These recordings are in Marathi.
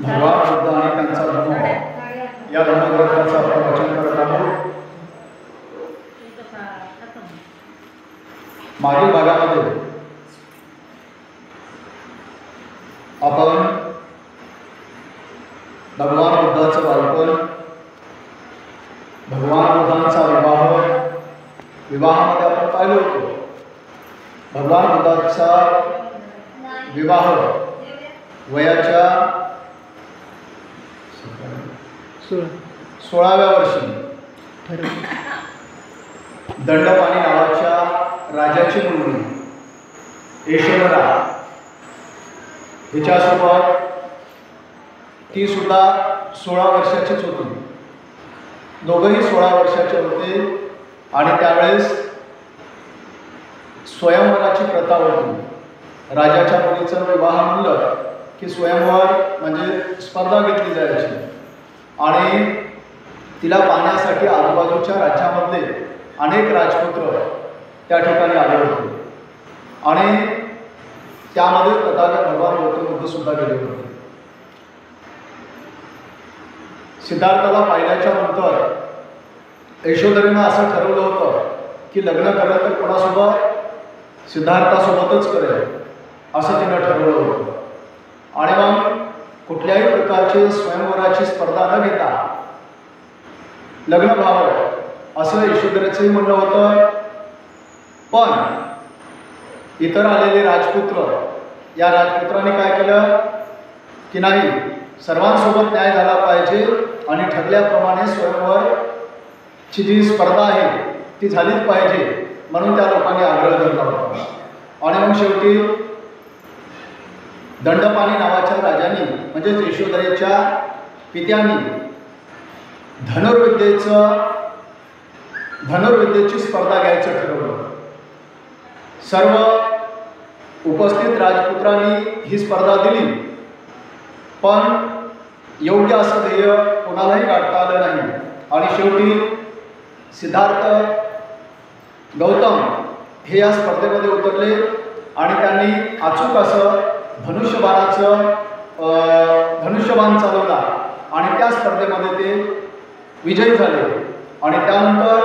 भगवान बुद्ध आणि त्यांचा धर्म या धर्मग्रंथाचं आपण वाचन करत आहोत. मागील भागामध्ये आपण भगवान बुद्धाचं बालपण, भगवान बुद्धांचा विवाहामध्ये आपण पाहिलं होतं. भगवान बुद्धाचा विवाह वयाच्या 16व्या वर्षी दंडपाणी नावाच्या राजाची मुलगी यशोधरा हिच्यासोबत ती सुद्धा 16 वर्षाचीच होती. दोघंही 16 वर्षाचे होते आणि त्यावेळेस स्वयंवराची प्रथा होती. राजाच्या मुलीचा विवाह म्हणलं की स्वयंवर म्हणजे स्पर्धा घेतली जायची आणि तिला पाहण्यासाठी आजूबाजूच्या राज्यामधले अनेक राजपुत्र त्या ठिकाणी आले होते आणि त्यामध्ये तथागत भगवान गौतम बुद्ध सुद्धा गेले होते. सिद्धार्थाला पाहिल्याच्या नंतर यशोधरेनं असं ठरवलं होतं की लग्न करेल तर कोणासोबत सिद्धार्थासोबतच करेल असं तिनं ठरवलं होतं. आणि मग कुठल्याही प्रकारची स्वयंवराची स्पर्धा न घेता लग्न व्हावं असं यशोधरेचंही म्हणणं होतं. पण इतर आलेले राजपुत्र, या राजपुत्रांनी काय केलं की नाही, सर्वांसोबत न्याय झाला पाहिजे आणि ठरल्याप्रमाणे स्वयंवरची जी स्पर्धा आहे ती झालीच पाहिजे म्हणून त्या लोकांनी आग्रह धरला होता. आणि मग शेवटी दंडपाणी नावाच्या राजांनी म्हणजेच यशोधरेच्या पित्यांनी धनुर्विद्येची स्पर्धा घ्यायचं ठरवलं. सर्व उपस्थित राजपुत्रांनी ही स्पर्धा दिली, पण योग्य असं ध्येय कोणालाही गाठता आलं नाही. आणि शेवटी सिद्धार्थ गौतम हे या स्पर्धेमध्ये उतरले आणि त्यांनी अचूक असं धनुष्यबाण चालवला आणि त्या स्पर्धेमध्ये ते विजयी झाले. आणि त्यानंतर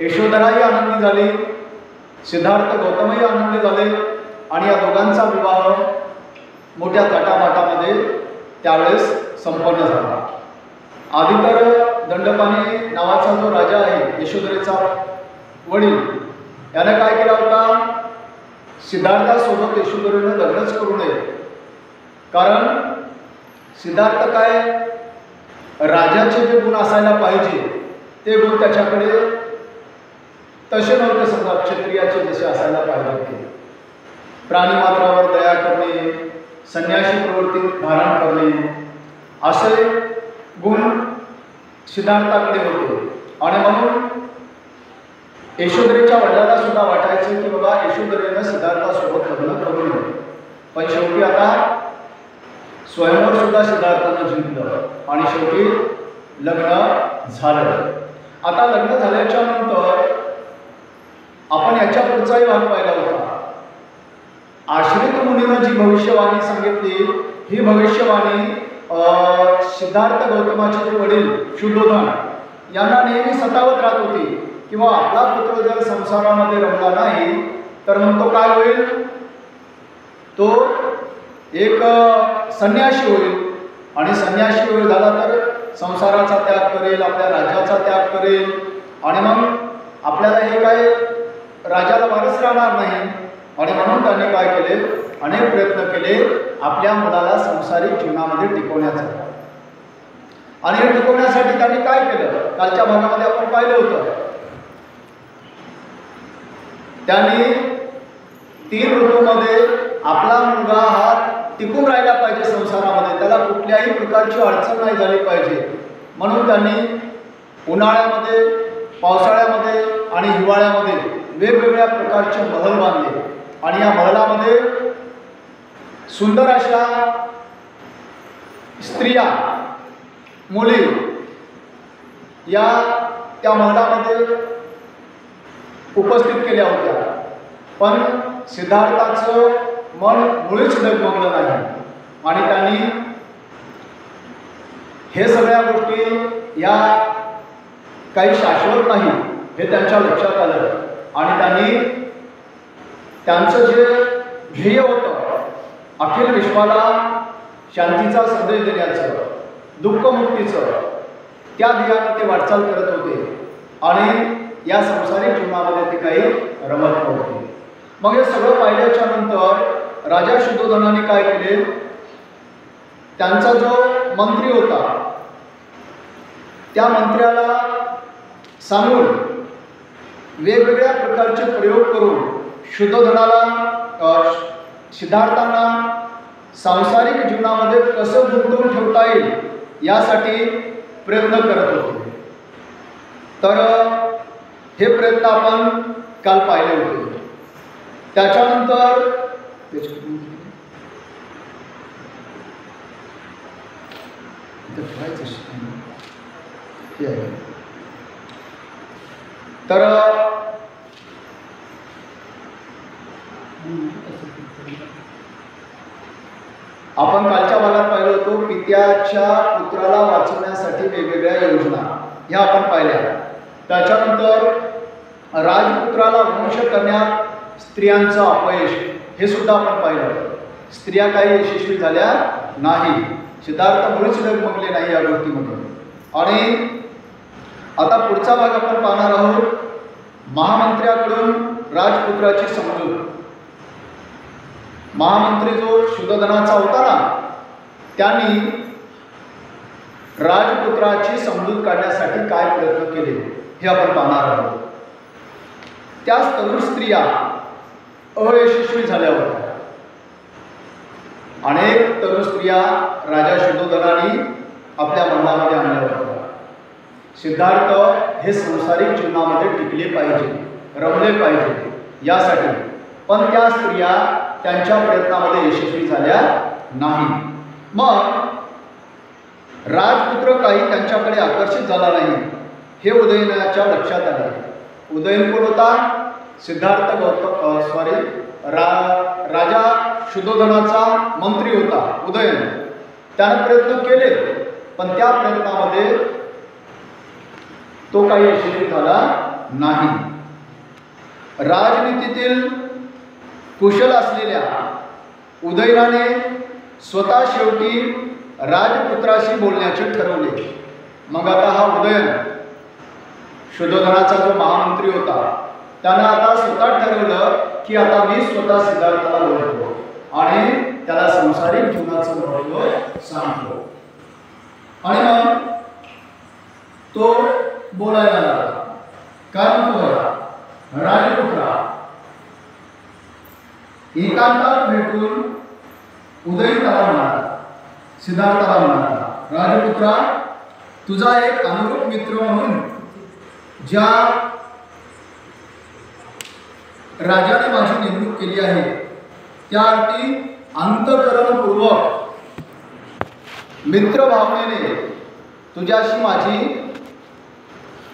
यशोधराही आनंदी झाली, सिद्धार्थ गौतमही आनंदी झाले आणि या दोघांचा विवाह मोठ्या थाटामाटामध्ये त्यावेळेस संपन्न झाला. आधी तर दंडपाणी नावाचा जो राजा आहे यशोधरेचा वडील, यानं काय केला होता, सिद्धार्थासोबत यशोधरेनं लग्नच करू नये. कारण सिद्धार्थ काय राजाचे जे गुण असायला पाहिजे ते गुण त्याच्याकडे तसे नव्हते. समजा क्षत्रियाचे जसे असायला पाहिजे ते प्राणीमात्रावर दया करणे, संन्यासी प्रवृत्ती धारण करणे असे गुण सिद्धार्थाकडे होते. आणि म्हणून यशोधरेच्या वडिलांना सुद्धा वाटायचं की बाबा यशोधरेनं सिद्धार्थासोबत लग्न करू नये. पण शेवटी आता स्वयंवर सुद्धा सिद्धार्थानं जिंकलं आणि शेवटी लग्न झालं. आता लग्न झाल्याच्या नंतर आपण याच्या पुढचाही भाग पाहिला होता. आश्रित मुनीनं जी भविष्यवाणी सांगितली, ही भविष्यवाणी सिद्धार्थ गौतमाचे जे वडील शुद्धोधन यांना नेहमी सतावत राहत होती किंवा आपला पुत्र जर संसारामध्ये रमला नाही तर मग तो काय होईल, तो एक संन्यासी होईल आणि संन्यासी होईल झाला तर संसाराचा त्याग करेल, आपल्या राज्याचा त्याग करेल आणि मग आपल्याला हे काय राजाला वारस राहणार नाही. आणि म्हणून त्यांनी काय केले, अनेक प्रयत्न केले आपल्या मुलाला संसारिक जीवनामध्ये टिकवण्याचा. आणि हे टिकवण्यासाठी त्यांनी काय केलं, कालच्या भागामध्ये आपण पाहिलं होतं. त्यांनी 3 ऋतूमध्ये आपला मुलगा हा टिकून राहिला पाहिजे संसारामध्ये, त्याला कुठल्याही प्रकारची अडचण नाही झाली पाहिजे म्हणून त्यांनी उन्हाळ्यामध्ये, पावसाळ्यामध्ये आणि हिवाळ्यामध्ये वेगवेगळ्या प्रकारचे महल बांधले. आणि या महलामध्ये सुंदर अशा स्त्रिया, मुली या त्या महलामध्ये उपस्थित केल्या होत्या. पण सिद्धार्थाचं मन मुळीच डगमगलं नाही. आणि त्यांनी हे सगळ्या गोष्टी या काही शाश्वत नाही हे त्यांच्या लक्षात आलं आणि त्यांनी त्यांचं जे ध्येय होतं अखिल विश्वाला शांतीचा संदेश देण्याचं, दुःखमुक्तीचं, त्या ध्येयाने ते वाटचाल करत होते आणि या संसारिक जीवनामध्ये ते काही रमत नव्हते. मग हे सगळं पाहिल्याच्या नंतर राजा शुद्धोधनाने काय केले, त्यांचा जो मंत्री होता त्या मंत्र्याला सांगून वेगवेगळ्या प्रकारचे प्रयोग करून शुद्धोधनाला सिद्धार्थांना सांसारिक जीवनामध्ये कसं गुंतवून ठेवता येईल यासाठी प्रयत्न करत होते. तर हे प्रयत्न आपण काल पाहिले होते. त्याच्यानंतर तर आपण कालच्या भागात पाहिलं होतो पित्याच्या पुत्राला वाचवण्यासाठी वेगवेगळ्या योजना ह्या आपण पाहिल्या. त्याच्यानंतर राजपुत्राला वंश करण्यात स्त्रियांचं अपयश हे सुद्धा आपण पाहिलं. स्त्रिया काही यशस्वी झाल्या नाही, सिद्धार्थ मुळीच डगमगले नाही या गोष्टीमध्ये. आणि आता पुढचा भाग आपण पाहणार आहोत, महामंत्र्याकडून राजपुत्राची समजूत. महामंत्री जो शुद्धोधनाचा होता ना, त्यांनी राजपुत्राची समजूत काढण्यासाठी काय प्रयत्न केले हे आपण पाहणार आहोत. त्याच तरुण स्त्रिया अयशस्वी झाल्या होत्या. अनेक तरुण स्त्रिया राजा शुद्धोधनाने आपल्या मनामध्ये आणल्या होत्या. सिद्धार्थ हे संसारिक जीवनामध्ये टिकले पाहिजे, रमले पाहिजे यासाठी. पण त्या स्त्रिया त्यांच्या प्रयत्नामध्ये यशस्वी झाल्या नाही. मग राजपुत्र काही त्यांच्याकडे आकर्षित झाला नाही हे उदयनाच्या लक्षात आले. उदयन कोण होता? सिद्धार्थ राजा शुद्धोधनाचा मंत्री होता उदयन. त्याने प्रयत्न केले पण त्या प्रयत्नामध्ये तो काही यशस्वी झाला नाही. राजनीतीतील कुशल असलेल्या उदयनाने स्वतः शेवटी राजपुत्राशी बोलण्याचे ठरवले. मग आता हा उदयन शुद्धोधनाचा जो महामंत्री होता त्यानं आता स्वतः ठरवलं की आता मी स्वतः सिद्धार्थाला बोलतो आणि त्याला संसारिक जीवनाचं महत्त्व सांगतो. आणि मग तो बोलायला लागला. काय म्हणतो? राजपुत्रा, एकांतात भेटून उदयन त्याला म्हणाला, सिद्धार्थाला म्हणाला, राजपुत्रा, तुझा एक अनुरूप मित्र म्हणून ज्या राजाने माझी नेमणूक केली आहे त्या अर्थी अंतःकरणपूर्वक मित्र भावनेने तुझ्याशी माझी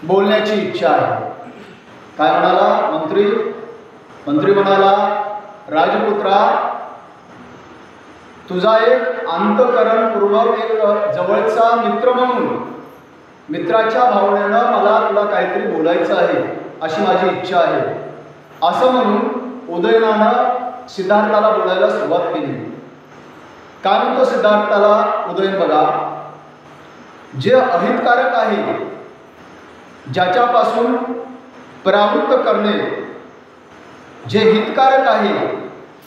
बोलण्याची इच्छा आहे. काय म्हणाला मंत्री? मंत्री म्हणाला, राजपुत्रा, तुझा एक अंतःकरणपूर्वक एक जवळचा मित्र म्हणून मित्राच्या भावनेनं मला तुला काहीतरी बोलायचं आहे अशी माझी इच्छा आहे. असं म्हणून उदयनानं सिद्धार्थाला बोलायला सुरुवात केली. काय म्हणतो सिद्धार्थाला उदयन? बघा, जे अहितकारक आहे, ज्याच्यापासून परावृत्त करणे, जे हितकारक आहे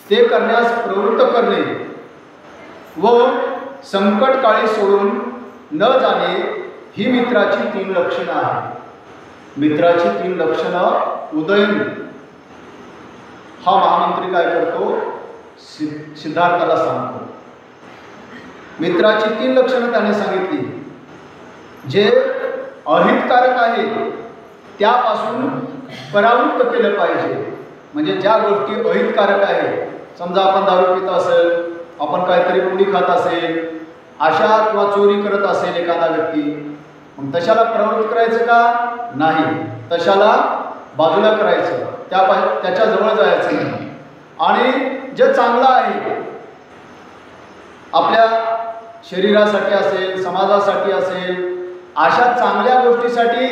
ते करण्यास प्रवृत्त करणे व संकटकाळी सोडून न जाणे ही मित्राची 3 लक्षणं आहेत. मित्राची 3 लक्षणं उदयन हा महामंत्री काय करतो? सिद्धार्थाला सांगतो. मित्राची 3 लक्षणं त्याने सांगितली. जे अहितकारक आहे त्यापासून परावृत्त केलं पाहिजे. म्हणजे ज्या गोष्टी अहितकारक आहे, समजा आपण दारू पित असेल, आपण काहीतरी पुडी खात असेल, अशा किंवा चोरी करत असेल एखादा व्यक्ती, मग तशाला प्रवृत्त करायचं का? नाही, तशाला बाजूला करायचं, त्याच्या जवळ जायचं नाही. आणि जे चांगलं आहे, आपल्या शरीरासाठी असेल, समाजासाठी असेल, अशा चांगल्या गोष्टीसाठी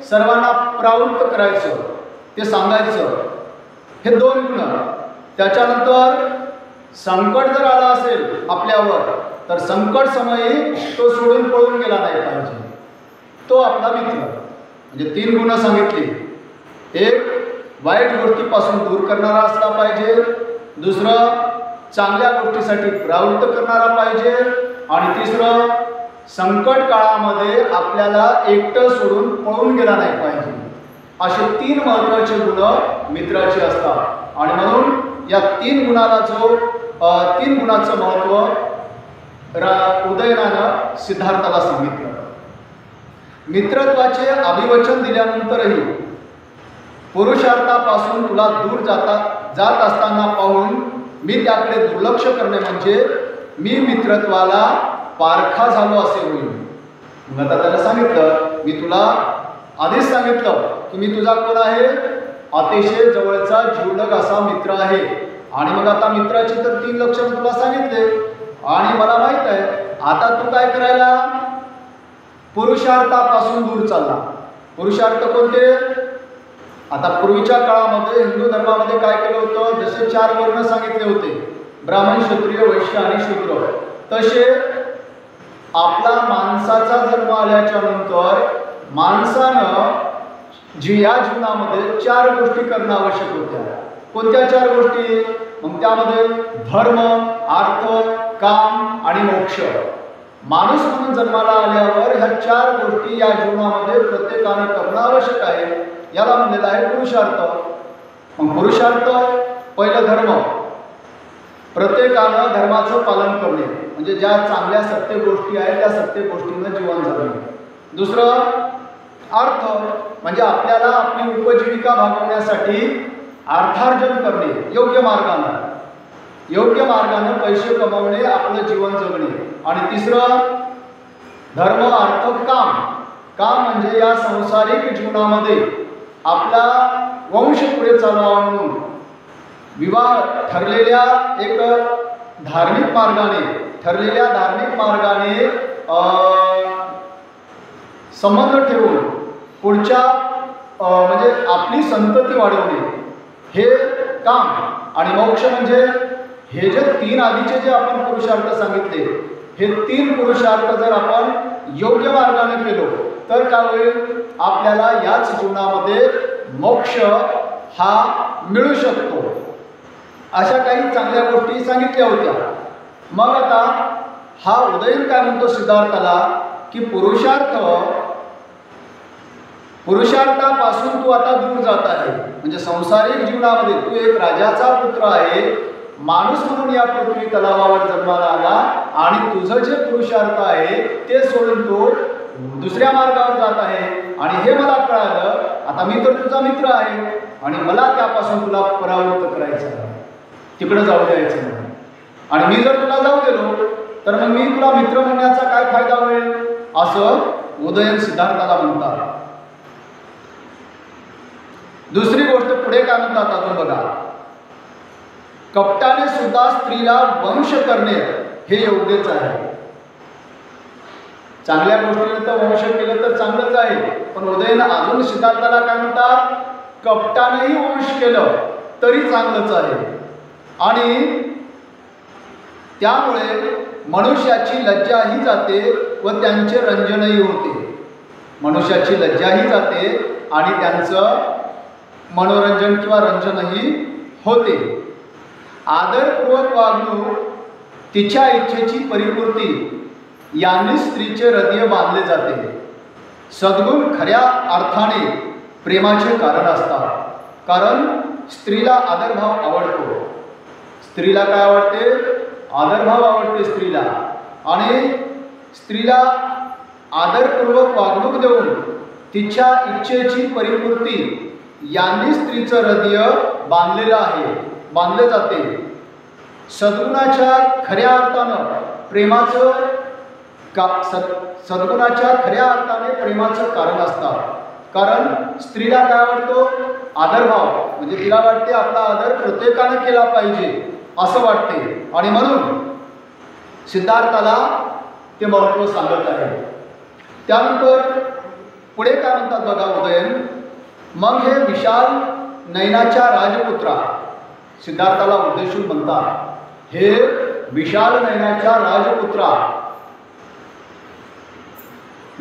सर्वांना प्रवृत्त करायचं, ते सांगायचं. हे 2 गुण. त्याच्यानंतर संकट जर आला असेल आपल्यावर तर संकट समयी तो सोडून पळून गेला नाही पाहिजे, तो आपला मित्र. म्हणजे 3 गुण सांगितली. एक, वाईट गोष्टीपासून दूर करणारा असला पाहिजे. दुसरं, चांगल्या गोष्टीसाठी प्रवृत्त करणारा पाहिजे. आणि तिसरं, संकट काळामध्ये आपल्याला एकटं सोडून पळून गेला नाही पाहिजे. असे 3 महत्त्वाचे गुण मित्राचे असतात. आणि म्हणून या 3 गुणाला 3 गुणाचं महत्त्व उदयनानं सिद्धार्थाला सांगितलं. मित्रत्वाचे अभिवचन दिल्यानंतरही पुरुषार्थापासून तुला दूर जात असताना पाहून मी त्याकडे दुर्लक्ष करणे म्हणजे मी मित्रत्वाला पारखा झालो असे होईल. मग आता त्याला सांगितलं, मी तुला आधीच सांगितलं की मी तुझा कोण आहे, अतिशय जवळचा जीवलग असा मित्र आहे. आणि मग आता मित्राची तर 3 लक्षणं तुला सांगितले. आणि मला माहित आहे आता तू काय करायला, पुरुषार्थापासून दूर चालला. पुरुषार्थ कोणते? आता पूर्वीच्या काळामध्ये हिंदू धर्मामध्ये काय केलं होतं, जसे 4 वर्ण सांगितले होते, ब्राह्मण, क्षत्रिय, वैश्य आणि शूद्र, तसे आपला माणसाचा जन्म आल्याच्या नंतर माणसानं या जीवनामध्ये 4 गोष्टी करणं आवश्यक होत्या. कोणत्या 4 गोष्टी? मग त्यामध्ये धर्म, अर्थ, काम आणि मोक्ष. माणूस म्हणून जन्माला आल्यावर ह्या 4 गोष्टी या जीवनामध्ये प्रत्येकाने करणं आवश्यक आहे. याला म्हणलेलं आहे पुरुषार्थ. मग पुरुषार्थ, पहिलं धर्म. प्रत्येकानं धर्माचं पालन करणे, म्हणजे ज्या चांगल्या सत्य गोष्टी आहेत त्या सत्य गोष्टींना जीवन जगणे. दुसरं अर्थ, म्हणजे आपल्याला आपली उपजीविका भागवण्यासाठी अर्थार्जन करणे, योग्य मार्गानं पैसे कमवणे, आपलं जीवन जगणे. आणि तिसरं धर्म, अर्थ, काम म्हणजे या सांसारिक जीवनामध्ये आपला वंश पुढे चालावा म्हणून विवाह ठरलेल्या धार्मिक मार्गाने संबंध ठेवून पुढच्या म्हणजे आपली संतती वाढवणे, हे काम. आणि मोक्ष म्हणजे हे जे 3 आधीचे जे आपण पुरुषार्थ सांगितले, हे 3 पुरुषार्थ जर आपण योग्य मार्गाने केलो तर काय होईल, आपल्याला याच जीवनामध्ये मोक्ष हा मिळू शकतो. अशा काही चांगल्या गोष्टी सांगितल्या होत्या. मग आता हा उदयन काय म्हणतो सिद्धार्थाला की पुरुषार्थापासून तू आता दूर जात आहे. म्हणजे संसारिक जीवनामध्ये तू एक राजाचा पुत्र आहे, माणूस म्हणून या पृथ्वी तलावावर जन्माला आला आणि तुझं जे पुरुषार्थ आहे ते सोडून तो दुसऱ्या मार्गावर जात आहे. आणि हे मला कळालं, आता मी तर तुझा मित्र आहे आणि मला त्यापासून तुला परावृत्त करायचं आहे, तिकडे जाऊ द्यायचं नाही. आणि मी जर तुला जाऊ गेलो तर मग मी तुला मित्र म्हणण्याचा काय फायदा होईल, असं उदयन सिद्धार्थाला म्हणतात. दुसरी गोष्ट पुढे काय म्हणतात अजून बघा, कपटाने सुद्धा स्त्रीला वंश करणे हे योग्यच आहे. चांगल्या गोष्टीने तर वंश केलं तर चांगलंच आहे, पण उदयन अजून सिद्धार्थाला काय म्हणतात, कपटानेही वंश केलं तरी चांगलंच आहे. आणि त्यामुळे मनुष्याची लज्जाही जाते व त्यांचे रंजनही होते. मनुष्याची लज्जाही जाते आणि त्यांचं मनोरंजन किंवा रंजनही होते. आदरपूर्वक वागणूक, तिच्या इच्छेची परिपूर्ती यांनी स्त्रीचे हृदय बांधले जाते. सद्गुण खऱ्या अर्थाने प्रेमाचे कारण असतात. कारण स्त्रीला आदरभाव आवडतो. स्त्रीला काय आवडते? आदरभाव आवडते स्त्रीला. आणि स्त्रीला आदरपूर्वक वागणूक देऊन तिच्या इच्छेची परिपूर्ती यांनी स्त्रीचं हृदय बांधले जाते. सद्गुणाच्या खऱ्या अर्थाने प्रेमाचं कारण असतात. कारण स्त्रीला काय आवडतो? आदरभाव. म्हणजे तिला वाटते आपला आदर प्रत्येकाने केला पाहिजे असं वाटते. आणि म्हणून सिद्धार्थाला ते महत्त्व सांगत आहे. त्यानंतर पुढे काय म्हणतात बघा उदयन. मग हे विशाल नयनाच्या राजपुत्रा, सिद्धार्थाला उद्देशून म्हणतात, हे विशाल नयनाच्या राजपुत्रा,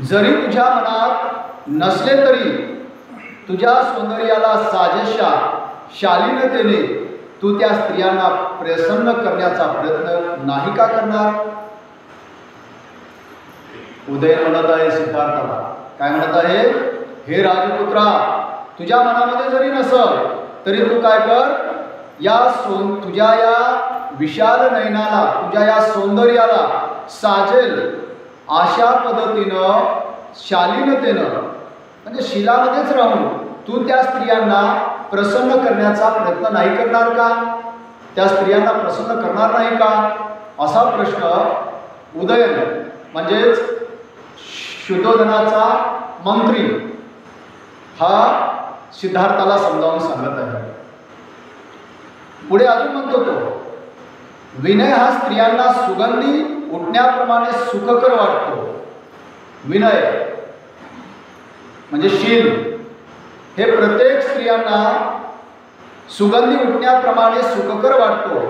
जरी तुझ्या मनात नसले तरी तुझ्या सौंदर्याला साजेशा शालीनतेने तू त्या स्त्रियांना प्रसन्न करण्याचा प्रयत्न नाही का करणार. उदय म्हणत आहे सिद्धार्थाला, काय म्हणत आहे, हे राजपुत्रा, तुझ्या मनामध्ये जरी नसल तरी तू काय कर, तुझ्या या विशाल नयनाला, तुझ्या या सौंदर्याला साजेल अशा पद्धतीनं शालीनतेनं म्हणजे शिलामध्येच राहून तू त्या स्त्रियांना प्रसन्न करण्याचा प्रयत्न नाही करणार का, त्या स्त्रियांना प्रसन्न करणार नाही का, असा प्रश्न उदयन म्हणजेच शुद्धोधनाचा मंत्री हा सिद्धार्थाला समजावून सांगत आहे. पुढे अजून म्हणतो तो, विनय हा स्त्रियांना सुगंधी उठण्याप्रमाणे सुखकर वाटतो. विनय म्हणजे शील हे प्रत्येक स्त्रियांना सुगंधी उठण्याप्रमाणे सुखकर वाटतो.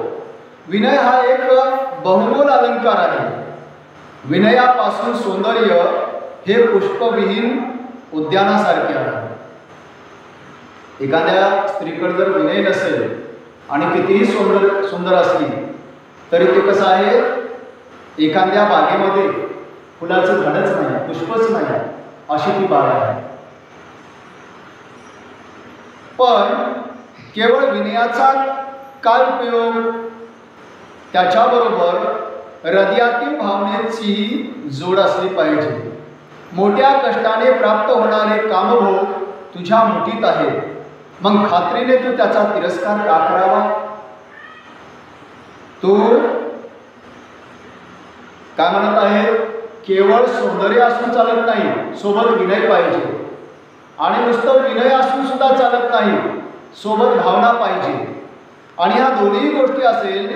विनय हा एक बहुमोल अलंकार आहे. विनयापासून सौंदर्य हे पुष्पविहीन उद्यानासारखे आहे. एखाद्या स्त्रीकडे जर विनय नसेल आणि कितीही सुंदर असली तरी ते कसं आहे, एखाद्या बागेमध्ये फुलाचं झाडच नाही, पुष्पच नाही, अशी ती बाग आहे. पण केवळ विनयाचा काय उपयोग, त्याच्याबरोबर हृदयातील भावनेची जोड असली पाहिजे. मोठ्या कष्टाने प्राप्त होणारे कामभोग तुझ्या मुठीत आहे, मग खात्रीने तू त्याचा तिरस्कार का करावा. तू काय म्हणत आहे, केवळ सौंदर्य असून चालत नाही, सोबत विनय पाहिजे. आणि नुसतं विनय असून सुद्धा चालत नाही, सोबत भावना पाहिजे. आणि ह्या दोन्ही गोष्टी असेल,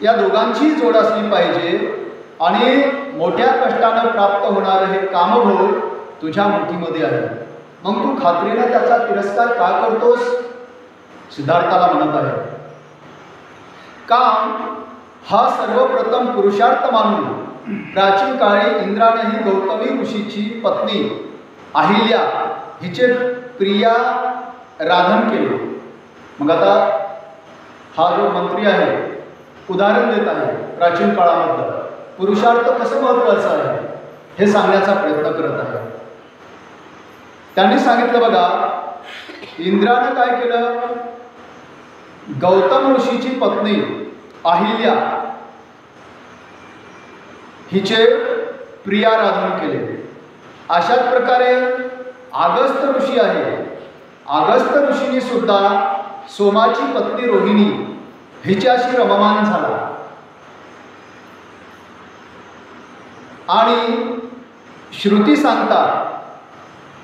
या दोघांची जोड असली पाहिजे. आणि मोठ्या कष्टानं प्राप्त होणारे हे कामभोग तुझ्या मुठीमध्ये आहे, मग तू खात्रीने त्याचा तिरस्कार का करतोस. सिद्धार्थाला म्हणत आहे, काम हा सर्वप्रथम पुरुषार्थ मानून प्राचीन काळी इंद्रानेही गौतमी ऋषीची पत्नी अहिल्या हिचे प्रिया राधन केले. मग आता हा जो मंत्री आहे उदाहरण देत आहे प्राचीन काळामधलं पुरुषार्थ कसं महत्त्वाचं आहे हे सांगण्याचा प्रयत्न करत आहे. त्यांनी सांगितलं बघा, इंद्रानं काय केलं, गौतम ऋषीची पत्नी अहिल्या हिचे प्रियाराधन केले. अशाच प्रकारे अगस्त्य ऋषी आहे, अगस्त्य ऋषींनी सुद्धा सोमाची पत्नी रोहिणी हिच्याशी रममान झाला. आणि श्रुती सांगतात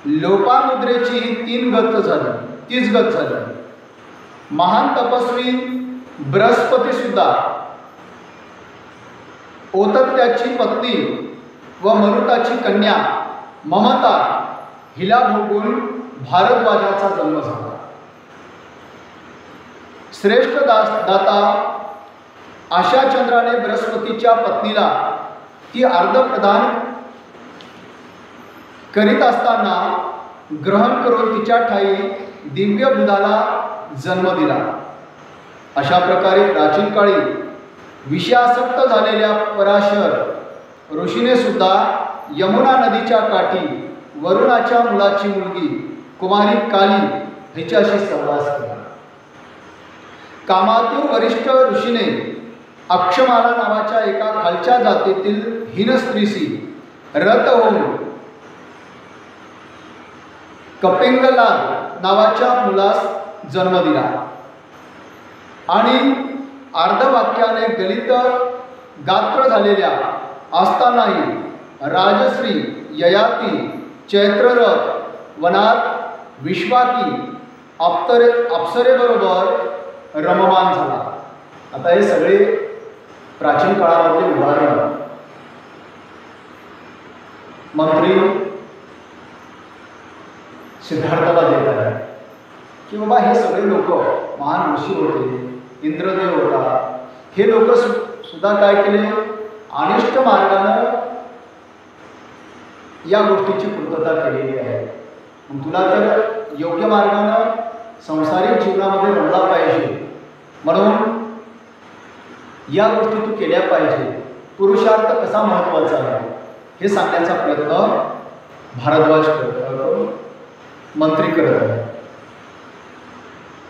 लोपामुद्रेची तीच गत झाली. महान तपस्वी बृहस्पती सुद्धा ओतत्याची पत्नी व मरुताची कन्या ममता हिला भोगून भारद्वाजाचा जन्म झाला. श्रेष्ठ दाता आशा चंद्राने बृहस्पतीच्या पत्नीला ती अर्धप्रदान करीत असताना ग्रहण करून तिच्या ठाई दिव्य बुधाला जन्म दिला. अशा प्रकारे प्राचीन काळी विषयासक्त झालेल्या पराशर ऋषीने सुद्धा यमुना नदीच्या काठी वरुणाच्या मुलाची मुलगी कुमारी काली हिच्याशी सहवास केला. कामातूर वरिष्ठ ऋषीने अक्षमाला नावाच्या एका खालच्या जातीतील हीन स्त्रीशी रत होऊन कपिंगला नावाच्या मुलास जन्म दिला. आणि अर्धवाक्याने गलित गात्र झालेल्या असतानाही राजश्री ययाती चैत्ररथ वनात विश्वाकी अप्सरेबरोबर रममान झाला. आता हे सगळे प्राचीन काळामधले उदाहरण मंत्री सिद्धार्थाला देत आहे की बाबा हे सगळे लोक महान ऋषी होते, इंद्रदेव होता, हे लोक सुद्धा काय केले, अनिष्ट मार्गानं या गोष्टीची पूर्तता केलेली आहे. मग तुला तर योग्य मार्गानं संसारिक जीवनामध्ये रमला पाहिजे, म्हणून या गोष्टी तू केल्या पाहिजे. पुरुषार्थ कसा महत्त्वाचा आहे हे सांगण्याचा प्रयत्न भारद्वाज मंत्री करत आहे.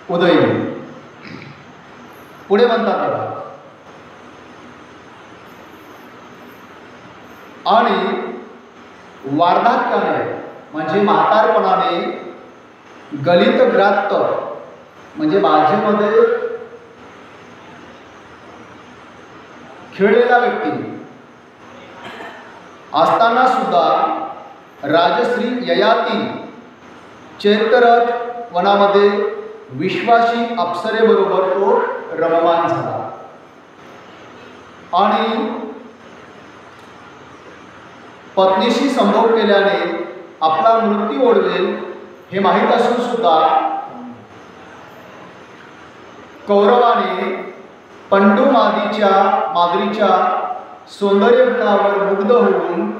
उदयन पुढे म्हणतात बघा, आणि वार्धक्याने म्हणजे म्हातारपणाने गलित ग्रात्त म्हणजे माझेमध्ये खेळलेला व्यक्ती असताना सुद्धा राजश्री ययाती चैत्ररथ वनामध्ये विश्वासी अप्सरेबरोबर तो रममान झाला. आणि पत्नीशी संभोग केल्याने आपला मृत्यू ओढवेल हे माहीत असून सुद्धा कौरवाने पंडुमादीच्या माद्रीच्या सौंदर्य गुणावर मुग्ध होऊन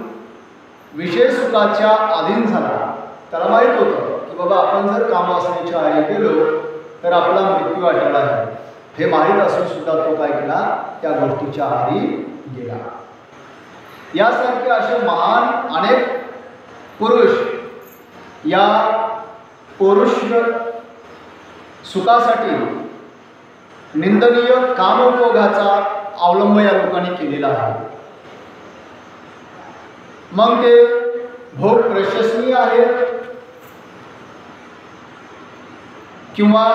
विषय सुखाच्या अधीन झाला. त्याला माहीत होतं की बाबा आपण जर कामवासनेच्या आहारी गेलो तर आपला मृत्यू अटळ आहे, हे माहीत असून सुद्धा तो काय केला, त्या गोष्टीच्या आहारी गेला. यासारखे असे महान अनेक पुरुष या पुरुष सुखासाठी निंदनीय कामोपभोगाचा अवलंब या लोकांनी केलेला आहे. मग ते भोग प्रशंसनीय आहेत किंवा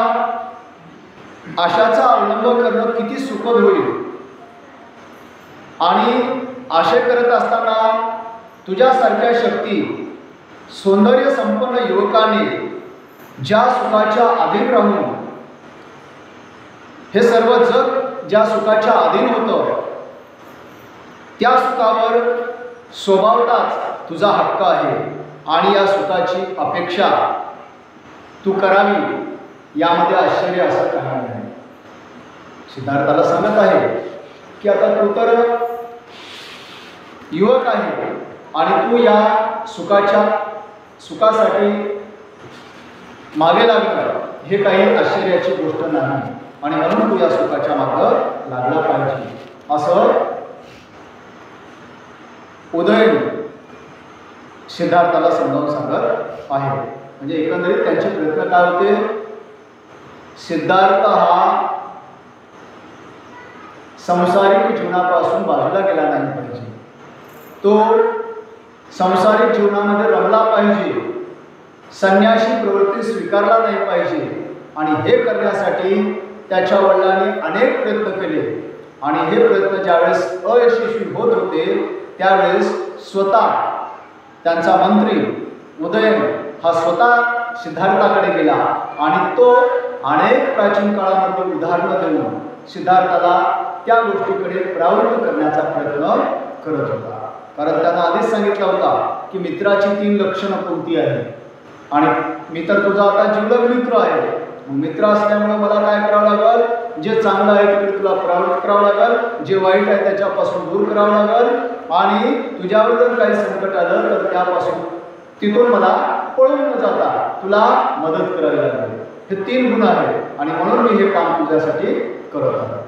आशाचा अवलंब करणं किती सुखद होईल. आणि आशे करत असताना तुझ्यासारख्या शक्ती सौंदर्य संपन्न युवकाने ज्या सुखाच्या अधीन राहून हे सर्व जग ज्या सुखाच्या अधीन होतं त्या सुखावर स्वभावताच तुझा हक्क आहे आणि या सुखाची अपेक्षा तू करावी यामध्ये आश्चर्य असं काही नाही. सिद्धार्थाला सांगत आहे की आता तू तर युवक आहे आणि तू या सुखासाठी मागे लागलं हे काही आश्चर्याची गोष्ट नाही आणि म्हणून तू या सुखाच्या मागे लागला पाहिजे असं उदयन सिद्धार्थाला समजावून सांगत आहे. म्हणजे एकंदरीत त्यांचे प्रयत्न काय होते, सिद्धार्थ हा संसारिक जीवनापासून बाजूला गेला नाही पाहिजे, तो संसारिक जीवनामध्ये रमला पाहिजे, संन्यासी प्रवृत्ती स्वीकारला नाही पाहिजे. आणि हे करण्यासाठी त्याच्या वडिलांनी अनेक प्रयत्न केले आणि हे प्रयत्न ज्यावेळेस अयशस्वी होत होते त्यावेळेस स्वतः त्यांचा मंत्री उदयन हा स्वतः सिद्धार्थाकडे गेला आणि तो अनेक प्राचीन काळामध्ये उदाहरणं देऊन सिद्धार्थाला त्या गोष्टीकडे प्रवृत्त करण्याचा प्रयत्न करत होता. कारण त्यांना आधीच सांगितलं होता की मित्राची 3 लक्षणं कोणती आहेत आणि मी तर तुझा आता जिवलग मित्र आहे. मित्र असल्यामुळे मला काय करावं लागेल, जे चांगलं आहे तिकडे तुला प्रवृत्त करावं लागेल, जे वाईट आहे त्याच्यापासून दूर करावं लागेल आणि तुझ्यावर जर काही संकट आलं तर त्यापासून तिथून मला पळून न जाता तुला मदत करावी लागेल. हे 3 गुण आहेत आणि म्हणून मी हे काम तुझ्यासाठी करत आहे.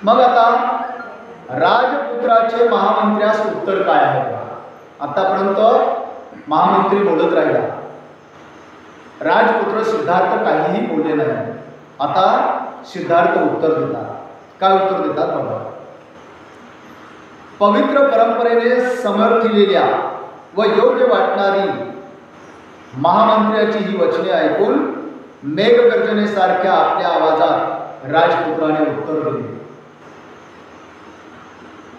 मग आता राजपुत्राचे महामंत्र्यास उत्तर काय आहे. आतापर्यंत महामंत्री बोलत राहिला, राजपुत्र सिद्धार्थ काहीही बोलले नाही. आता सिद्धार्थ उत्तर देतात. काय उत्तर देतात बघा. पवित्र परंपरेने समर्थिलेल्या व योग्य वाटणारी महामंत्र्याची ही वचने ऐकून मेघगर्जनेसारख्या आपल्या आवाजात राजपुत्राने उत्तर दिले.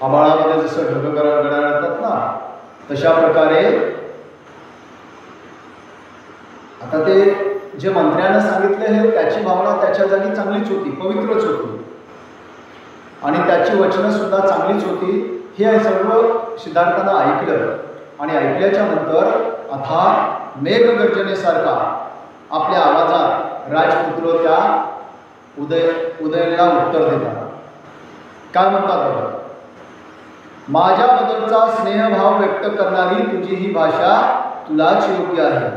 आभाळामध्ये जसं ढग गडगडतात ना तशा प्रकारे आता ते जे मंत्र्यानं सांगितले हे त्याची भावना त्याच्या जागी चांगलीच होती, पवित्रच होती आणि त्याची वचनं सुद्धा चांगलीच होती. हे सर्व सिद्धार्थानं ऐकलं आणि ऐकल्याच्या नंतर अथान मेघगर्जनेसारखा आपल्या आवाजात राजपुत्र त्या उदयनला उत्तर देतात. काय म्हणतात बघा, माझ्याबद्दलचा स्नेहभाव व्यक्त करणारी तुझी ही भाषा तुलाच योग्य आहे,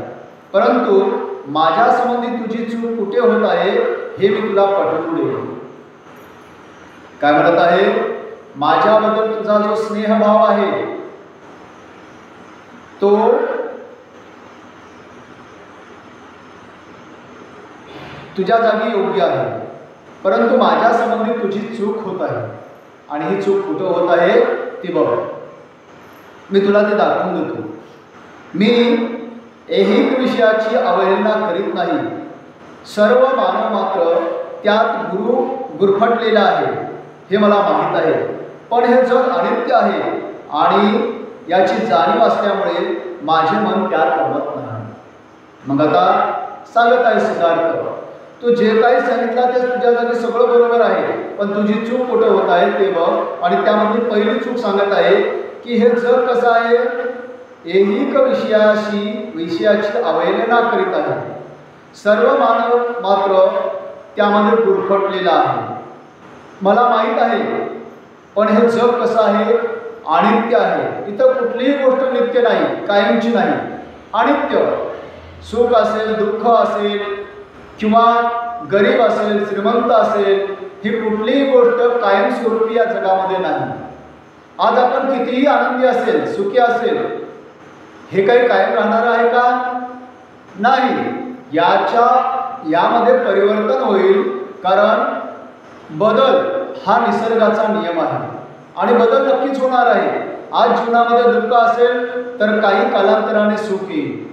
परंतु माझ्या संबंधी तुझी चूक कुठे होत आहे हे मी तुला पटवून देईन. काय म्हणत आहे, माझ्याबद्दल तुझा जो स्नेहभाव आहे तो तुझ्या जागी योग्य आहे, परंतु माझ्या संबंधी तुझी चूक होत आहे. आणि ही चूक कुठं होत आहे ती बघ, मी तुला ते दाखवून देतो. मी ऐहिक विषयाची अवहेलना करीत नाही. सर्व मानव मात्र त्यात गुरफटलेला आहे हे मला माहीत आहे, पण हे जग अनित्य आहे आणि याची जाणीव असल्यामुळे माझे मन त्यात रमत नाही. मग आता सांगत आहे सिद्धार्थ, तू जे काही सांगितलं ते तुझ्या जागी सगळं बरोबर आहे, पण तुझी चूक कुठं होत आहे ते बघ. आणि त्यामध्ये पहिली चूक सांगत आहे की हे जग कसं आहे, ऐहिक विषयाची अवहेलना करीत आहे. सर्व मानव मात्र त्यामध्ये गुरफटलेला आहे. मला माहीत आहे, पण हे जग कसं आहे, अनित्य आहे. इथं कुठलीही गोष्ट नित्य नाही, कायमची नाही, अनित्य. सुख असेल, दुःख असेल, किंवा गरीब असेल, श्रीमंत असेल, ही कुठलीही गोष्ट कायमस्वरूपी या जगामध्ये नाही. आज आपण कितीही आनंदी असेल, सुखी असेल, हे काही कायम राहणार आहे का? नाही. यामध्ये परिवर्तन होईल, कारण बदल हा निसर्गाचा नियम आहे आणि बदल नक्कीच होणार आहे. आज जीवनामध्ये दुःख असेल तर काही कालांतराने सुख येईल,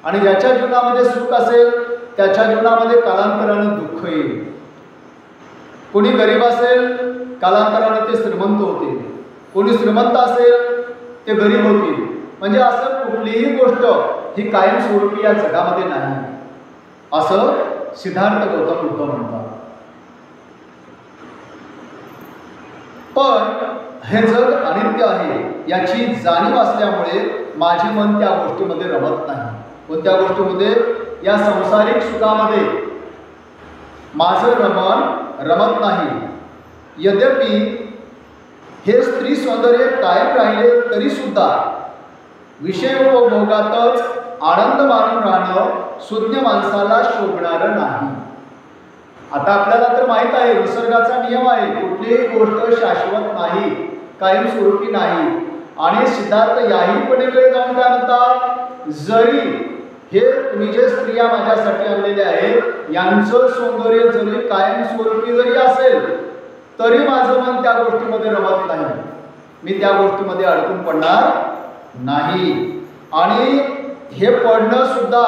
आणि ज्याच्या जीवनामध्ये सुख असेल त्याच्या जीवनामध्ये कालांतराने दुःख येईल. कोणी गरीब असेल, कालांतराने ते श्रीमंत होतील. कोणी श्रीमंत असेल ते गरीब होतील. म्हणजे असं कुठलीही गोष्ट ही कायमस्वरूपी या जगामध्ये नाही, असं सिद्धार्थ गौतम बुद्ध म्हणतात. पण हे जग अनित्य आहे याची जाणीव असल्यामुळे माझे मन त्या गोष्टीमध्ये रमत नाही. कोणत्या गोष्टीमध्ये? या संसारिक सुखामध्ये माझं मन रमत नाही. यद्यपि हे स्त्री सौंदर्य कायम राहिले तरी सुद्धा विषयोपभोगातच आनंद मानून राहणं सुज्ञ माणसाला शोभणारं नाही. आता आपल्याला तर माहीत आहे, निसर्गाचा नियम आहे, कुठलीही गोष्ट शाश्वत नाही, कायमस्वरूपी नाही. आणि सिद्धार्थ याही पलीकडे जाऊन काय म्हणतात, जरी हे तुम्ही जे स्त्रिया माझ्यासाठी आणलेले आहेत यांचं सौंदर्य जरी कायमस्वरूपी जरी असेल तरी माझं मन त्या गोष्टीमध्ये रमत नाही. मी त्या गोष्टीमध्ये अडकून पडणार नाही. आणि हे पडणं सुद्धा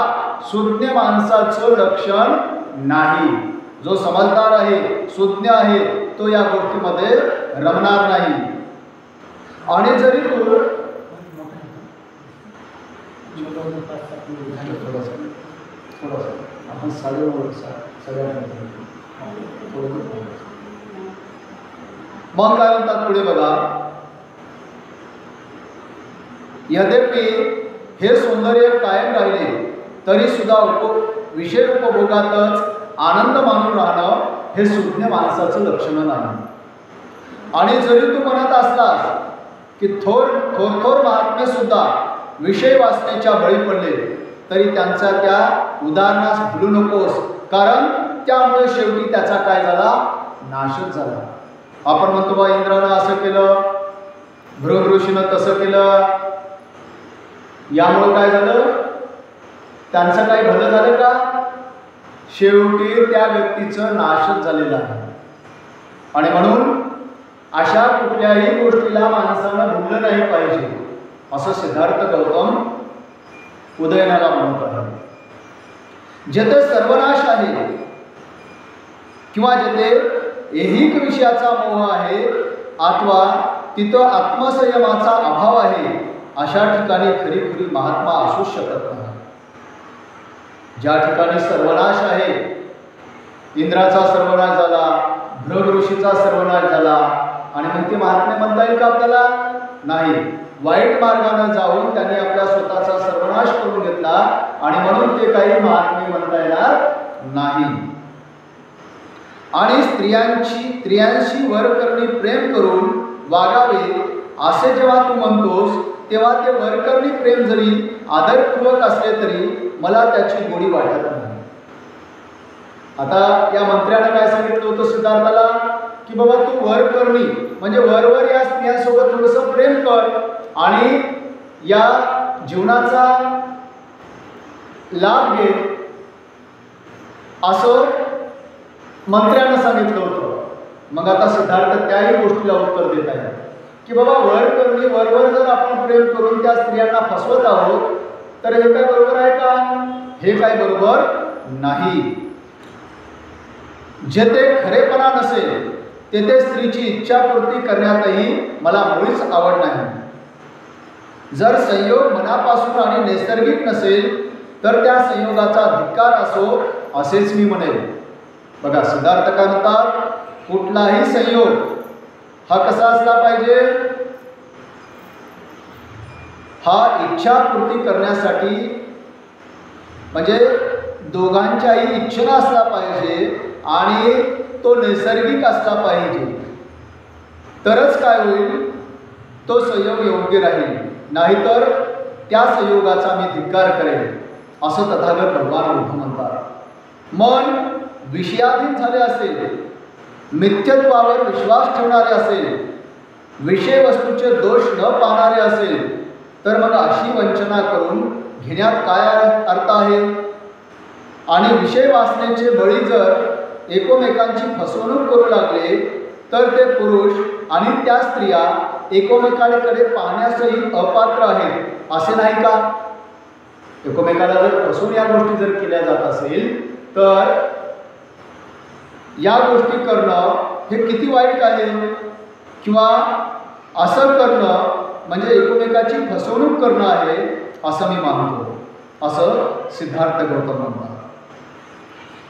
सुज्ञ माणसाचं लक्षण नाही. जो समजदार आहे, सुज्ञ आहे, तो या गोष्टीमध्ये रमणार नाही. आणि जरी तू आपण मग काय म्हणतात पुढे बघा, यद्यपि हे सौंदर्य कायम राहिले तरी सुद्धा विषय उपभोगातच आनंद मानून राहणं हे सुज्ञ माणसाचं लक्षण नाही. आणि जरी तू म्हणत असलास की थोर महात्मे सुद्धा विषय वासनेच्या बळी पडले तरी त्यांचा त्या उदाहरणास भुलू नकोस, कारण त्यामुळे शेवटी त्याचा काय झाला, नाशच झाला. आपण म्हणतो बा इंद्रानं असं केलं, भृग ऋषीनं तसं केलं, यामुळे काय झालं, त्यांचं काही भलं झालं का? शेवटी त्या व्यक्तीचं नाशच झालेला आहे. आणि म्हणून अशा कुठल्याही गोष्टीला माणसानं भुललं नाही पाहिजे, असं सिद्धार्थ गौतम उदयनाला म्हणत आहे. जेथे सर्वनाश आहे किंवा जेथे ऐहिक विषयाचा मोह आहे अथवा तिथं आत्मसंयमाचा अभाव आहे, अशा ठिकाणी खरी महात्मा असूच शकत नाही. ज्या ठिकाणी सर्वनाश आहे, इंद्राचा सर्वनाश झाला, भृग ऋषीचा सर्वनाश झाला, आणि मग ती महात्म्य म्हणता येईल का आपल्याला? नाही. वाईट मार्गाने जाऊन त्यांनी आपल्या स्वतःचा सर्वनाश करून घेतला आणि म्हणून ते काही महात्म्य म्हणता येणार नाही. आणि स्त्रियांशी वरकरणी प्रेम करून वागावे असे जेव्हा तू म्हणतोस तेव्हा ते वरकरणी प्रेम जरी आदरपूर्वक असले तरी मला त्याची गोडी वाटत नाही. आता या मंत्र्याने काय सांगितलं होतं सिद्धार्थाला की बाबा तू वरकरणी म्हणजे वरवर या स्त्रियांसोबत थोडंसं प्रेम कर आणि या जीवनाचा लाभ घे असं मंत्र्यानं सांगितलं होतं. मग आता सिद्धार्थ त्याही गोष्टीला उत्तर देत आहे की बाबा वरकरणी वरवर जर आपण प्रेम करून त्या स्त्रियांना फसवत आहोत तर हे काय बरोबर आहे का? हे काय बरोबर नाही. जेथे खरेपणा नसेल तेथे स्त्रीची इच्छापूर्ती करण्यातही मला मुळीच आवड नाही. जर संयोग मनापासून आणि नैसर्गिक नसेल तर त्या संयोगाचा धिक्कार असो असेच मी म्हणेन. बघा सिद्धार्थ काय म्हणतात, कुठलाही संयोग हा कसा असला पाहिजे? हा इच्छापूर्ती करण्यासाठी म्हणजे दोघांच्याही इच्छेने असला पाहिजे आणि तो नैसर्गिक असला पाहिजे. तरच काय होईल, तो संयोग योग्य राहील. नाहीतर त्या संयोगाचा मी धिक्कार करेन असं तथागत भगवान बुद्ध म्हणतात. मन विषयाधीन झाले असेल, मिथ्यत्वावर विश्वास ठेवणारे असेल, विषय वस्तूचे दोष न पाहणारे असेल तर मग अशी वंचना करून घेण्यात काय अर्थ आहे? आणि विषय वासनेचे बळी जर एकमेकांची फसवणूक करू लागले तर ते पुरुष आणि त्या स्त्रिया एकमेकांकडे पाहण्यासही अपात्र आहेत असे नाही का? एकमेकाला जर फसवून या गोष्टी जर केल्या जात असेल तर या गोष्टी करणं हे किती वाईट आहे. किंवा असं करणं म्हणजे एकमेकाची फसवणूक करणं आहे असं मी मानतो, असं सिद्धार्थ गौतम म्हणतात.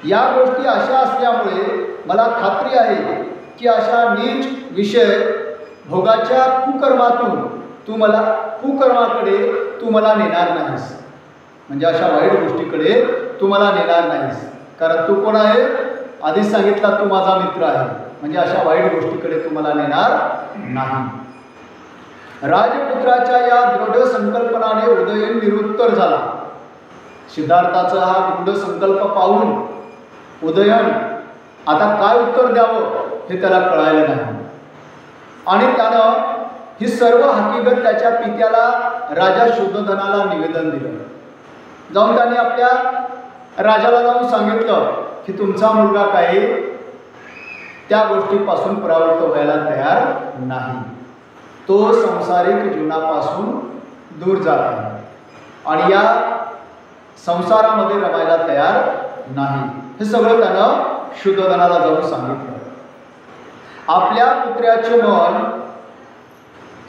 या गोष्टी अशा असल्यामुळे मला खात्री आहे की अशा नीच विषय भोगाच्या कुकर्माकडे तू मला नेणार नाहीस. म्हणजे अशा वाईट गोष्टीकडे तू मला नेणार नाहीस. कारण तू कोण आहे? आधीच सांगितला तू माझा मित्र आहे. म्हणजे अशा वाईट गोष्टीकडे तू मला नेणार नाही. राजपुत्राच्या या दृढ संकल्पनाने उदयन निरुत्तर झाला. सिद्धार्थाचा हा दृढ संकल्प पाहून उदयन आता काय उत्तर द्यावं हे त्याला कळायला नाही. आणि त्यानं ही सर्व हकीकत त्याच्या पित्याला राजा शुद्धोधनाला निवेदन दिलं. जाऊन त्याने आपल्या राजाला जाऊन सांगितलं की तुमचा मुलगा काही त्या गोष्टीपासून परावृत्त व्हायला तयार नाही. तो संसारिक जीवनापासून दूर जात आहे आणि या संसारामध्ये रमायला तयार नाही. हे सगळं त्यानं शुद्धोधनाला जाऊन सांगितलं. आपल्या पुत्राचे मन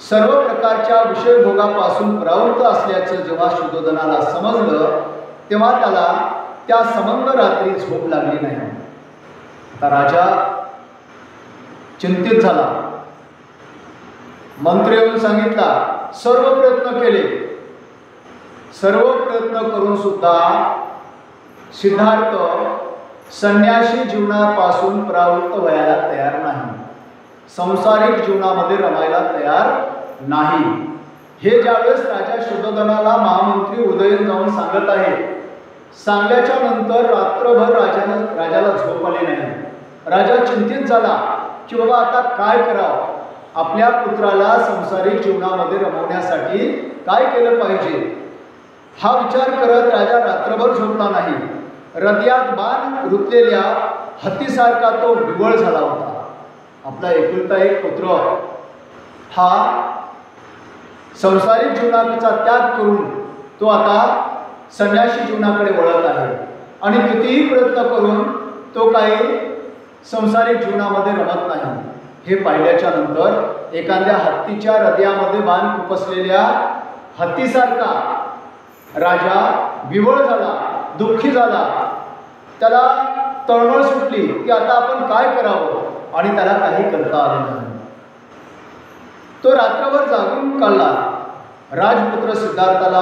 सर्व प्रकारच्या विषयभोगापासून प्रवृत्त असल्याचं जेव्हा शुद्धोधनाला समजलं तेव्हा त्याला त्या समंग रात्री झोप लागली नाही. आता राजा चिंतित झाला. मंत्री येऊन सांगितला, सर्व प्रयत्न केले, सर्व प्रयत्न करून सुद्धा सिद्धार्थ संन्यासी जीवनापासून प्रवृत्त व्हायला तयार नाही, संसारिक जीवनामध्ये रमायला तयार नाही. हे ज्यावेळेस राजा शुद्धोधनाला महामंत्री उदयन जाऊन सांगत आहे, सांगल्याच्या नंतर रात्रभर राजाला झोप आली नाही. राजा चिंतित झाला की बाबा आता काय करावं, आपल्या पुत्राला संसारिक जीवनामध्ये रमवण्यासाठी काय केलं पाहिजे. हा विचार करत राजा रात्रभर झोपला नाही. हृदयात बाण रुतलेल्या हत्तीसारखा तो विवळ झाला होता. आपला एकुलता एक पुत्र हा संसारिक जीवनाचा त्याग करून तो आता संन्यासी जीवनाकडे वळत आहे आणि कितीही प्रयत्न करून तो काही संसारिक जीवनामध्ये रमत नाही. हे पाहिल्याच्या नंतर एखाद्या हत्तीच्या हृदयामध्ये बाण खुपसलेल्या हत्तीसारखा राजा विवळ झाला, दुःखी झाला. त्याला तळमळ सुटली की आता आपण काय करावं आणि त्याला काही करता आले नाही. तो रात्रभर जागून काढला. राजपुत्र सिद्धार्थाला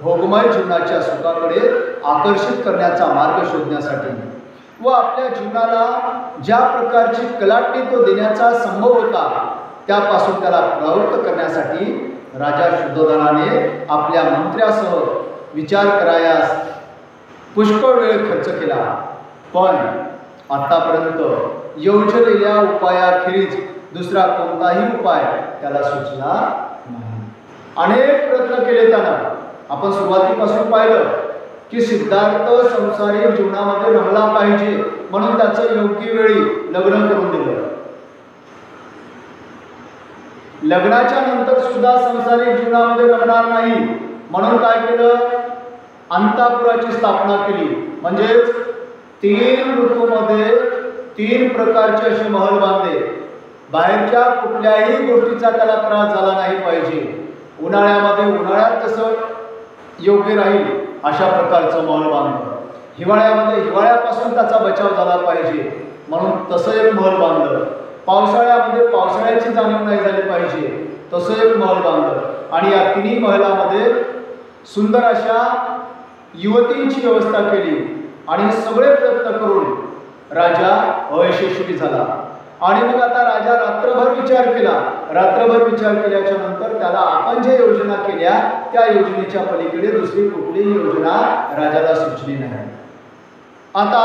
भोगमय जीवनाच्या सुखाकडे आकर्षित करण्याचा मार्ग शोधण्यासाठी व आपल्या जीवनाला ज्या प्रकारची कलाटणी तो देण्याचा संभव होता त्यापासून त्याला प्रवृत्त करण्यासाठी राजा शुद्धोधनाने आपल्या मंत्र्यासह विचार करायास पुष्कळ वेळ खर्च केला. पण आतापर्यंत योजलेल्या उपायाखेरीज दुसरा कोणताही उपाय त्याला सुचला नाही. अनेक प्रयत्न केले त्यानं. आपण सुरुवातीपासून पाहिलं की सिद्धार्थ संसारिक जीवनामध्ये रमला पाहिजे म्हणून त्याचं योग्य वेळी लग्न करून दिलं. लग्नाच्या नंतर सुद्धा संसारिक जीवनामध्ये रमणार नाही म्हणून काय केलं, अंतःपुराची स्थापना केली. म्हणजेच 3 ऋतूमध्ये 3 प्रकारचे असे महल बांधले. बाहेरच्या कुठल्याही गोष्टीचा त्याला त्रास झाला नाही पाहिजे. उन्हाळ्यामध्ये उन्हाळ्यात जसं योग्य राहील अशा प्रकारचं महल बांधलं. हिवाळ्यामध्ये हिवाळ्यापासून त्याचा बचाव झाला पाहिजे म्हणून तसं एक महल बांधलं. पावसाळ्यामध्ये पावसाळ्याची जाणीव नाही झाली पाहिजे तसं एक महल बांधलं. आणि या 3 महलामध्ये सुंदर अशा युवतींची व्यवस्था केली. आणि सगळे प्रयत्न करून राजा अयशस्वी झाला. आणि मग आता राजा रात्रभर विचार केला. रात्रभर विचार केल्याच्या नंतर त्याला आपण जे योजना केल्या त्या योजनेच्या पलीकडे दुसरी कुठलीही योजना राजाला सुचली नाही. आता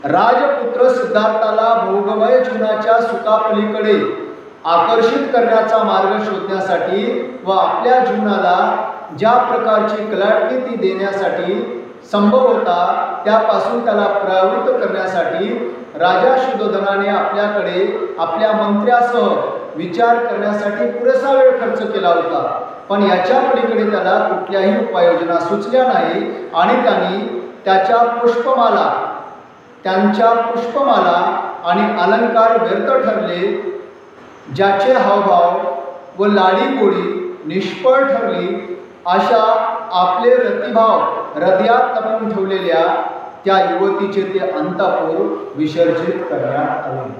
राजपुत्र सिद्धार्थाला भोगमय जीवनाच्या सुखापलीकडे आकर्षित करण्याचा मार्ग शोधण्यासाठी व आपल्या जीवनाला ज्या प्रकारची कलाटणी ती देण्यासाठी संभव होता त्यापासून त्याला प्रवृत्त करण्यासाठी राजा शुद्धोधनाने आपल्याकडे आपल्या मंत्र्यासह विचार करण्यासाठी पुरेसा वेळ खर्च केला होता. पण याच्या पलीकडे त्याला कुठल्याही उपाययोजना सुचल्या नाही. आणि त्यांनी त्यांच्या पुष्पमाला आणि अलंकार व्यर्थ ठरले. ज्याचे हावभाव व लाडीगोडी निष्फळ ठरली अशा आपले रतिभाव हृदयात लपवून ठेवलेल्या त्या युवतीचे ते अंतःपुर विसर्जित करण्यात आले.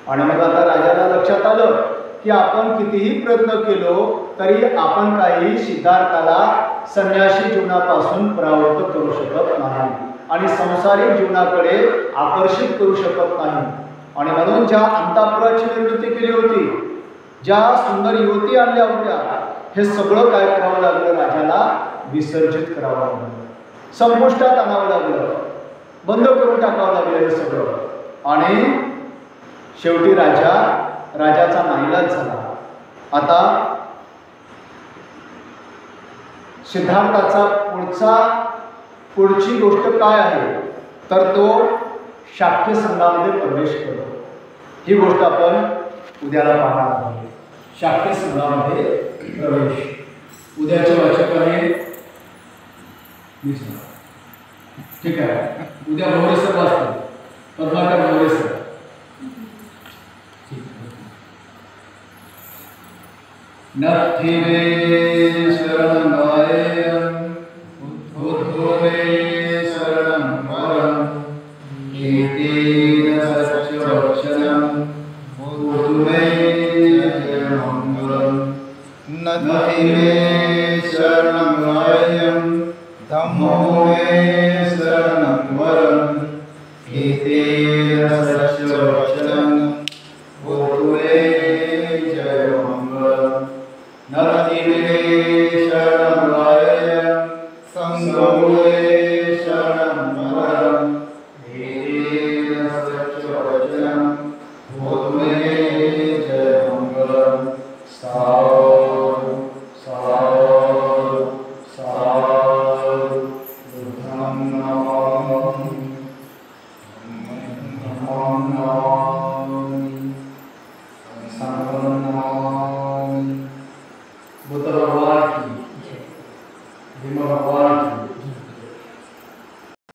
आणि मग आता राजाला लक्षात आलं की आपण कितीही प्रयत्न केलो तरी आपण काही सिद्धार्थाला संन्यासी जीवनापासून परावृत्त करू शकत नाही आणि संसारिक जीवनाकडे आकर्षित करू शकत नाही. आणि म्हणून ज्या अंतःपुराची निर्मिती केली होती, ज्या सुंदर युवती आणल्या होत्या, हे सगळं काय करावं लागलं, राजाला विसर्जित करावं लागलं, संपुष्टात आणावं लागलं, बंद करून टाकावं लागलं हे सगळं. आणि शेवटी राजाचा नाईलाज झाला. आता सिद्धार्थाचा पुढची गोष्ट काय आहे तर तो शाक्य संघामध्ये प्रवेश करतो. ही गोष्ट आपण उद्याला पाहणार आहोत. शाक्य संघामध्ये प्रवेश उद्याच्या वाचकाने ठीक आहे. उद्या भोवरे सर वाचतात, पद्माकर भोवरे सर. नथी रे शरणं उद्धवे शरणं वरं एतेन सच्चक्षरं उद्धवे शरणं वरं नथी रे शरणं धम्मो मे